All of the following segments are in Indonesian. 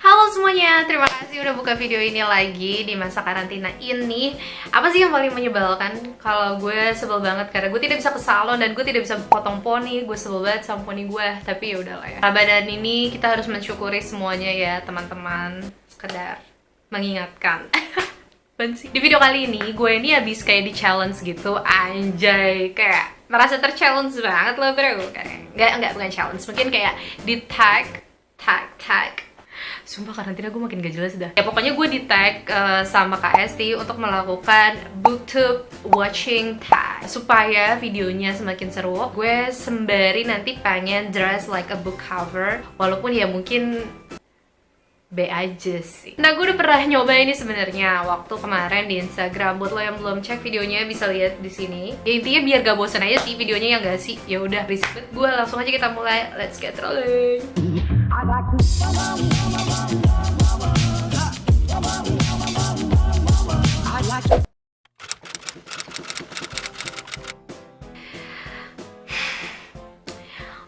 Halo semuanya, terima kasih udah buka video ini lagi di masa karantina ini. Apa sih yang paling menyebalkan? Kalau gue sebel banget karena gue tidak bisa ke salon dan gue tidak bisa potong poni. Gue sebel banget sama poni gue, tapi ya udahlah ya. Ramadan ini kita harus mensyukuri semuanya ya teman-teman. Sekedar mengingatkan. Di video kali ini gue ini habis kayak di challenge gitu, anjay, kayak merasa ter-challenge banget loh bro. Kayak bukan challenge, mungkin kayak di tag. Sumpah karantina gue makin gak jelas dah. Ya pokoknya gue di tag sama Kak Esti untuk melakukan booktube watching tag supaya videonya semakin seru. Gue sembari nanti pengen dress like a book cover, walaupun ya mungkin B aja sih. Nah, gue udah pernah nyoba ini sebenarnya waktu kemarin di Instagram. Buat lo yang belum cek videonya bisa lihat di sini. Ya intinya biar gak bosan aja sih videonya, ya gak sih? Ya udah, respect gue langsung aja kita mulai. Let's get rolling.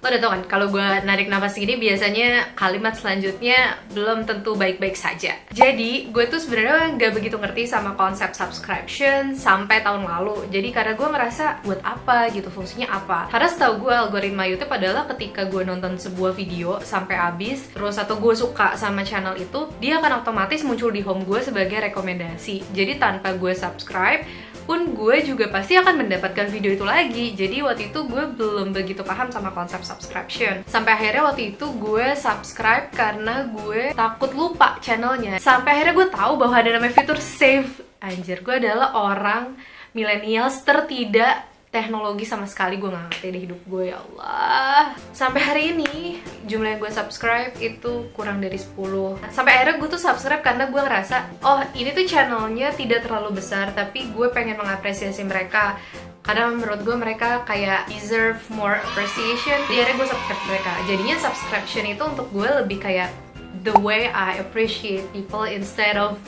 Lo udah tau kan, kalau gue narik nafas gini biasanya kalimat selanjutnya belum tentu baik-baik saja. Jadi gue tuh sebenarnya nggak begitu ngerti sama konsep subscription sampai tahun lalu. Jadi karena gue ngerasa buat apa gitu, fungsinya apa. Karena setahu gue algoritma YouTube adalah ketika gue nonton sebuah video sampai habis, terus atau gue suka sama channel itu, dia akan otomatis muncul di home gue sebagai rekomendasi. Jadi tanpa gue subscribe pun gue juga pasti akan mendapatkan video itu lagi. Jadi waktu itu gue belum begitu paham sama konsep subscription. Sampai akhirnya waktu itu gue subscribe karena gue takut lupa channelnya. Sampai akhirnya gue tahu bahwa ada namanya fitur save. Anjir, gue adalah orang millennials tertidak teknologi sama sekali. Gue gak ngerti deh hidup gue, ya Allah. Sampai hari ini jumlah yang gue subscribe itu kurang dari 10. Sampai akhirnya gue tuh subscribe karena gue ngerasa, oh ini tuh channelnya tidak terlalu besar, tapi gue pengen mengapresiasi mereka karena menurut gue mereka kayak deserve more appreciation. Jadi akhirnya gue subscribe mereka. Jadinya subscription itu untuk gue lebih kayak the way I appreciate people instead of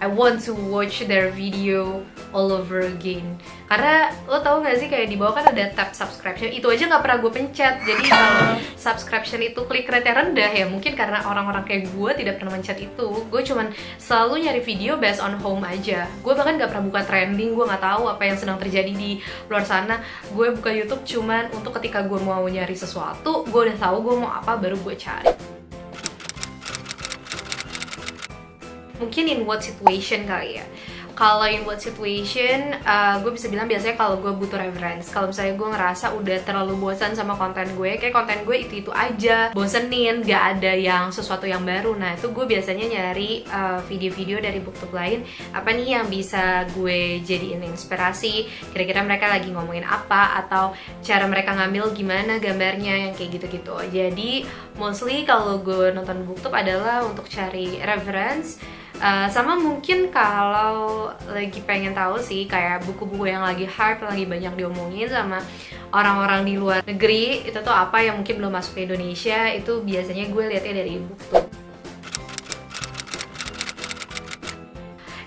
I want to watch their video all over again. Karena lo tau gak sih kayak di bawah kan ada tab subscription, itu aja gak pernah gue pencet. Jadi kalau subscription itu klik rate-nya rendah, ya mungkin karena orang-orang kayak gue tidak pernah mencet itu. Gue cuman selalu nyari video based on home aja. Gue bahkan gak pernah buka trending, gue gak tahu apa yang sedang terjadi di luar sana. Gue buka YouTube cuman untuk ketika gue mau nyari sesuatu, gue udah tahu gue mau apa, baru gue cari. Mungkin in what situation kali ya. Kalau in what situation, gue bisa bilang biasanya kalau gue butuh reference. Kalau misalnya gue ngerasa udah terlalu bosan sama konten gue, kayak konten gue itu aja, bosenin, gak ada yang sesuatu yang baru. Nah itu gue biasanya nyari video-video dari booktube lain. Apa nih yang bisa gue jadiin inspirasi? Kira-kira mereka lagi ngomongin apa, atau cara mereka ngambil gimana gambarnya, yang kayak gitu-gitu. Jadi mostly kalau gue nonton booktube adalah untuk cari reference. Sama mungkin kalau lagi pengen tahu sih kayak buku-buku yang lagi hype, lagi banyak diomongin sama orang-orang di luar negeri, itu tuh apa yang mungkin belum masuk ke Indonesia, itu biasanya gue liatnya dari booktube.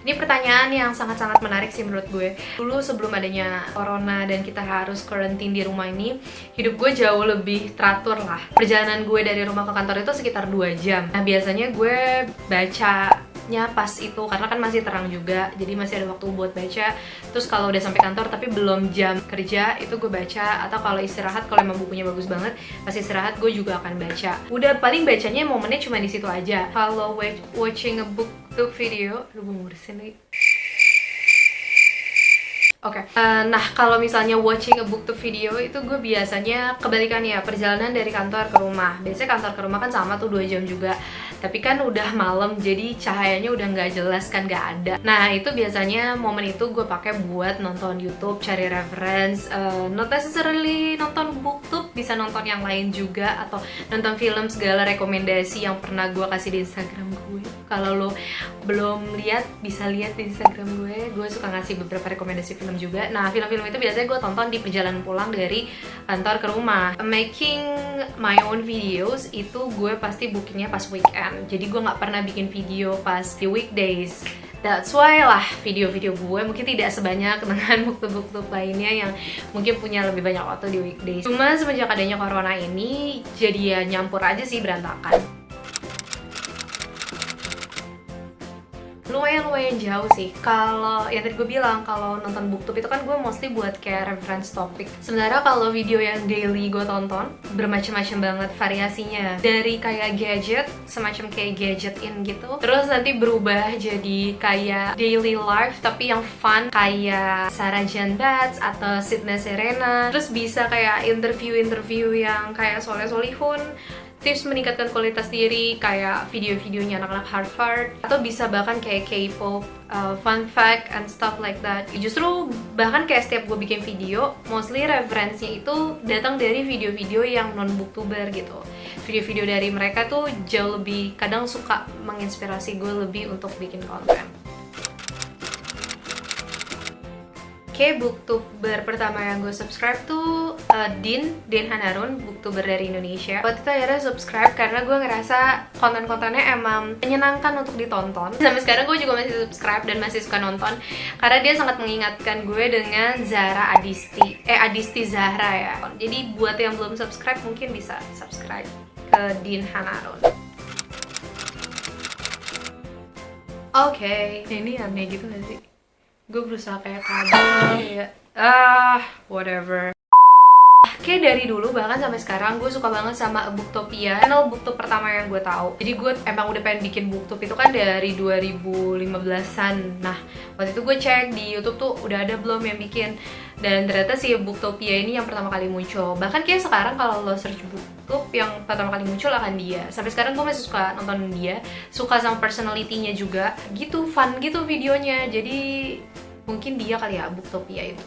Ini pertanyaan yang sangat-sangat menarik sih menurut gue. Dulu sebelum adanya corona dan kita harus karantin di rumah ini, hidup gue jauh lebih teratur lah. Perjalanan gue dari rumah ke kantor itu sekitar 2 jam. Nah biasanya gue bacanya pas itu, karena kan masih terang juga, jadi masih ada waktu buat baca. Terus kalau udah sampai kantor tapi belum jam kerja, itu gue baca. Atau kalau istirahat, kalau emang bukunya bagus banget, pas istirahat gue juga akan baca. Udah paling bacanya momennya cuma di situ aja. Kalau watching a book video, aduh gue ngurusin lagi. Oke, nah kalau misalnya watching a booktube video itu gue biasanya kebalikannya, perjalanan dari kantor ke rumah. Biasanya kantor ke rumah kan sama tuh 2 jam juga, tapi kan udah malam jadi cahayanya udah nggak jelas kan, nggak ada. Nah itu biasanya momen itu gue pakai buat nonton YouTube, cari reference, not necessarily nonton booktube, bisa nonton yang lain juga, atau nonton film, segala rekomendasi yang pernah gue kasih di Instagram gue. Kalau lo belum lihat, bisa lihat di Instagram gue suka ngasih beberapa rekomendasi film juga. Nah film-film itu biasanya gue tonton di perjalanan pulang dari kantor ke rumah. Making my own videos itu gue pasti bookingnya pas weekend, jadi gue nggak pernah bikin video pas di weekdays. That's why lah video-video gue mungkin tidak sebanyak dengan booktube lainnya yang mungkin punya lebih banyak waktu di weekdays. Cuma semenjak adanya corona ini jadi ya nyampur aja sih, berantakan. lumayan jauh sih. Kalau yang tadi gue bilang, kalau nonton booktube itu kan gue mostly buat kayak reference topik. Sebenarnya kalau video yang daily gue tonton bermacam-macam banget variasinya, dari kayak gadget, semacam kayak gadget in gitu, terus nanti berubah jadi kayak daily life tapi yang fun kayak Sarah Jane Batts atau Sydney Serena, terus bisa kayak interview yang kayak Soleh Solihun, tips meningkatkan kualitas diri kayak video-videonya anak-anak Harvard, atau bisa bahkan kayak K-pop, fun fact and stuff like that. Justru bahkan kayak setiap gue bikin video, mostly referensinya itu datang dari video-video yang non-booktuber gitu. Video-video dari mereka tuh jauh lebih, kadang suka menginspirasi gue lebih untuk bikin konten. Oke, booktuber pertama yang gue subscribe tuh Din Hanarun, booktuber dari Indonesia. Waktu itu akhirnya subscribe karena gue ngerasa konten-kontennya emang menyenangkan untuk ditonton. Sampai sekarang gue juga masih subscribe dan masih suka nonton karena dia sangat mengingatkan gue dengan Zahra Adisti Zahra ya. Jadi buat yang belum subscribe mungkin bisa subscribe ke Din Hanarun. Oke, ini aneh gitu gak sih? Gue berusaha kayak kayak whatever. Kayak dari dulu bahkan sampai sekarang gue suka banget sama Booktopia, channel booktube pertama yang gue tahu. Jadi gue emang udah pengen bikin booktube itu kan dari 2015-an. Nah, waktu itu gue cek di YouTube tuh udah ada belum yang bikin, dan ternyata si Booktopia ini yang pertama kali muncul. Bahkan kayak sekarang kalau lo search booktube yang pertama kali muncul akan dia. Sampai sekarang gue masih suka nonton dia, suka sama personality-nya juga. Gitu, fun gitu videonya. Jadi mungkin dia kali ya Booktopia itu.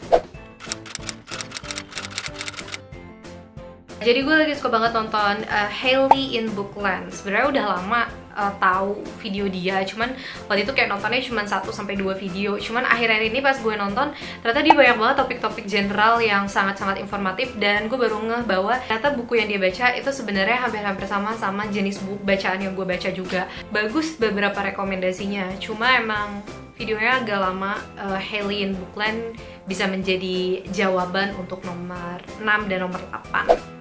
Jadi gue lagi suka banget nonton Hailey in Bookland. Sebenarnya udah lama tahu video dia, cuman waktu itu kayak nontonnya cuma 1-2 video. Cuman akhir-akhir ini pas gue nonton, ternyata dia banyak banget topik-topik general yang sangat-sangat informatif, dan gue baru ngeh bahwa ternyata buku yang dia baca itu sebenarnya hampir-hampir sama jenis buku bacaan yang gue baca juga. Bagus beberapa rekomendasinya, cuma emang videonya agak lama. Hailey in Bookland bisa menjadi jawaban untuk nomor 6 dan nomor 8.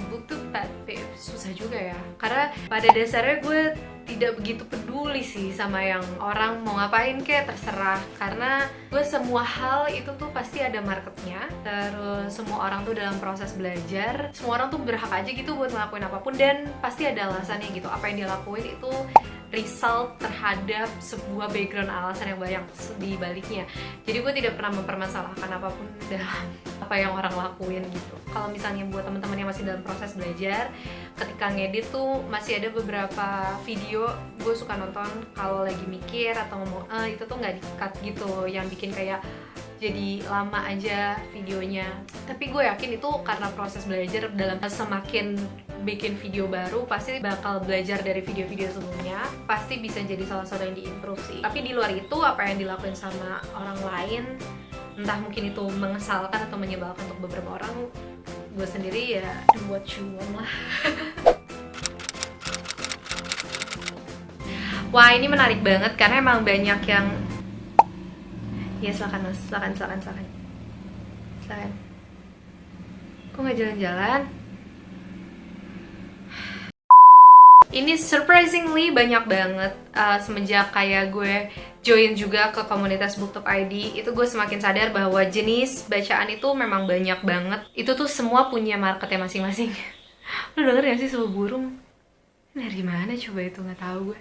Booktube pet peeve, susah juga ya. Karena pada dasarnya gue tidak begitu peduli sih sama yang orang mau ngapain kayak terserah. Karena gue semua hal itu tuh pasti ada marketnya. Terus semua orang tuh dalam proses belajar, semua orang tuh berhak aja gitu buat ngelakuin apapun, dan pasti ada alasannya gitu. Apa yang dia lakuin itu result terhadap sebuah background alasan yang banyak di baliknya. Jadi gue tidak pernah mempermasalahkan apapun dalam apa yang orang lakuin gitu. Kalau misalnya buat teman-teman yang masih dalam proses belajar, ketika ngedit tuh masih ada beberapa video gue suka nonton kalau lagi mikir atau ngomong itu tuh nggak di-cut gitu, yang bikin kayak jadi lama aja videonya. Tapi gue yakin itu karena proses belajar, dalam semakin bikin video baru pasti bakal belajar dari video-video sebelumnya, pasti bisa jadi salah satu yang diimprove sih. Tapi di luar itu, apa yang dilakuin sama orang lain, entah mungkin itu mengesalkan atau menyebalkan untuk beberapa orang, gue sendiri ya do what you want lah. Wah, ini menarik banget karena emang banyak yang ya silakan mas, silakan. Kok nggak jalan-jalan? Ini surprisingly banyak banget semenjak kayak gue join juga ke komunitas Booktube ID, itu gue semakin sadar bahwa jenis bacaan itu memang banyak banget. Itu tuh semua punya marketnya masing-masing. Lo denger gak sih suara burung? Dari mana coba itu, nggak tahu gue.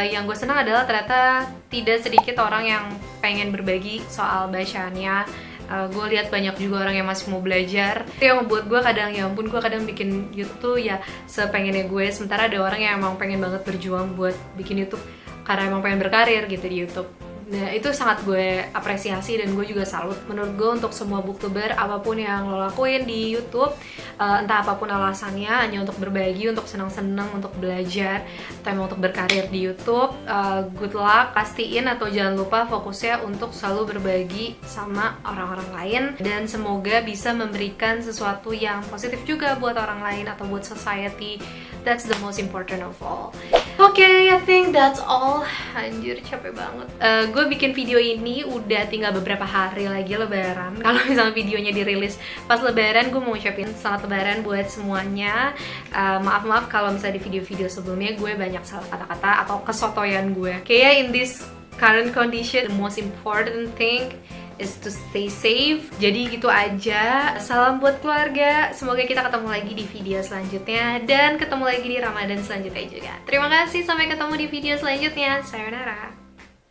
Yang gue senang adalah ternyata tidak sedikit orang yang pengen berbagi soal bacaannya. Gue lihat banyak juga orang yang masih mau belajar. Itu yang membuat gue kadang, ya ampun, gue kadang bikin YouTube tuh ya sepengennya gue. Sementara ada orang yang emang pengen banget berjuang buat bikin YouTube karena emang pengen berkarir gitu di YouTube. Nah, itu sangat gue apresiasi dan gue juga salut. Menurut gue untuk semua booktuber, apapun yang lo lakuin di YouTube, entah apapun alasannya, hanya untuk berbagi, untuk senang-senang, untuk belajar, atau emang untuk berkarir di YouTube, good luck. Pastiin atau jangan lupa fokusnya untuk selalu berbagi sama orang-orang lain, dan semoga bisa memberikan sesuatu yang positif juga buat orang lain atau buat society. That's the most important of all. Okay, I think that's all. Anjir, capek banget. Gue bikin video ini udah tinggal beberapa hari lagi lebaran. Kalau misalnya videonya dirilis pas lebaran, gue mau ucapin selamat selamat lebaran buat semuanya. Maaf kalau misalnya di video-video sebelumnya gue banyak salah kata-kata atau kesotoyan gue. Kayaknya in this current condition, the most important thing is to stay safe. Jadi gitu aja. Salam buat keluarga. Semoga kita ketemu lagi di video selanjutnya dan ketemu lagi di Ramadan selanjutnya juga. Terima kasih, sampai ketemu di video selanjutnya. Sayonara.